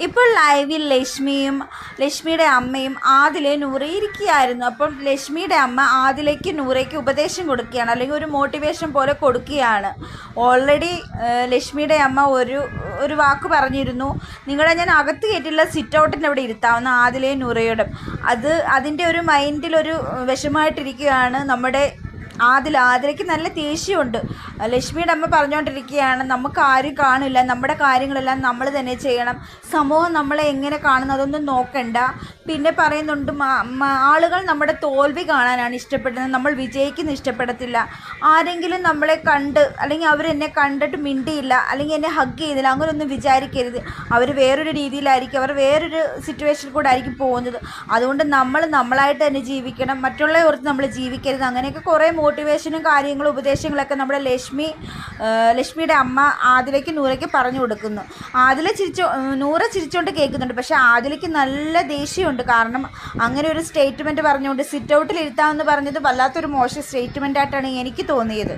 ഇപ്പോൾ ലൈവിൽ ലക്ഷ്മിയുടെ അമ്മയും ആദിലെ നൂറയും ഇരിക്കുകയായിരുന്നു. അപ്പം ലക്ഷ്മിയുടെ അമ്മ ആദിലേക്ക് നൂറയ്ക്ക് ഉപദേശം കൊടുക്കുകയാണ്, അല്ലെങ്കിൽ ഒരു മോട്ടിവേഷൻ പോലെ കൊടുക്കുകയാണ്. ഓൾറെഡി ലക്ഷ്മിയുടെ അമ്മ ഒരു വാക്ക് പറഞ്ഞിരുന്നു, നിങ്ങളെ ഞാൻ അകത്ത് കയറ്റില്ല, സിറ്റ് ഔട്ടിൻ്റെ അവിടെ ഇരുത്താവുന്ന ആദിലെയും നൂറയോടും. അതിൻ്റെ ഒരു മൈൻഡിലൊരു വിഷമമായിട്ടിരിക്കുകയാണ് നമ്മുടെ ആദിലയ്ക്ക് നല്ല ദേഷ്യമുണ്ട്. ലക്ഷ്മിയുടെ അമ്മ പറഞ്ഞുകൊണ്ടിരിക്കുകയാണ്, നമുക്ക് ആരും കാണില്ല, നമ്മുടെ കാര്യങ്ങളെല്ലാം നമ്മൾ തന്നെ ചെയ്യണം, സമൂഹം നമ്മളെ എങ്ങനെ കാണുന്നു അതൊന്നും നോക്കണ്ട. പിന്നെ പറയുന്നുണ്ട്, ആളുകൾ നമ്മുടെ തോൽവി കാണാനാണ് ഇഷ്ടപ്പെടുന്നത്, നമ്മൾ വിജയിക്കുന്ന ഇഷ്ടപ്പെടത്തില്ല. ആരെങ്കിലും നമ്മളെ കണ്ട്, അല്ലെങ്കിൽ അവരെന്നെ കണ്ടിട്ട് മിണ്ടിയില്ല, അല്ലെങ്കിൽ എന്നെ ഹഗ് ചെയ്തില്ല, അങ്ങനെയൊന്നും വിചാരിക്കരുത്. അവർ വേറൊരു രീതിയിലായിരിക്കും, അവർ വേറൊരു സിറ്റുവേഷനിൽ കൂടെ ആയിരിക്കും പോകുന്നത്. അതുകൊണ്ട് നമ്മൾ നമ്മളായിട്ട് തന്നെ ജീവിക്കണം, മറ്റുള്ളവരെ ഓർത്ത് നമ്മൾ ജീവിക്കരുത്. അങ്ങനെയൊക്കെ കുറേ മോട്ടിവേഷനും കാര്യങ്ങളും ഉപദേശങ്ങളൊക്കെ നമ്മുടെ ലക്ഷ്മിയുടെ അമ്മ ആദിലയ്ക്ക് നൂറയ്ക്ക് പറഞ്ഞു കൊടുക്കുന്നു. നൂറ ചിരിച്ചുകൊണ്ട് കേൾക്കുന്നുണ്ട്. പക്ഷേ ആദിലയ്ക്ക് നല്ല ദേഷ്യമുണ്ട്. കാരണം അങ്ങനെ ഒരു സ്റ്റേറ്റ്മെൻറ്റ് പറഞ്ഞുകൊണ്ട് സിറ്റ് ഔട്ടിൽ ഇരുത്താമെന്ന് പറഞ്ഞത് വല്ലാത്തൊരു മോശം സ്റ്റേറ്റ്മെൻറ്റായിട്ടാണ് എനിക്ക് തോന്നിയത്.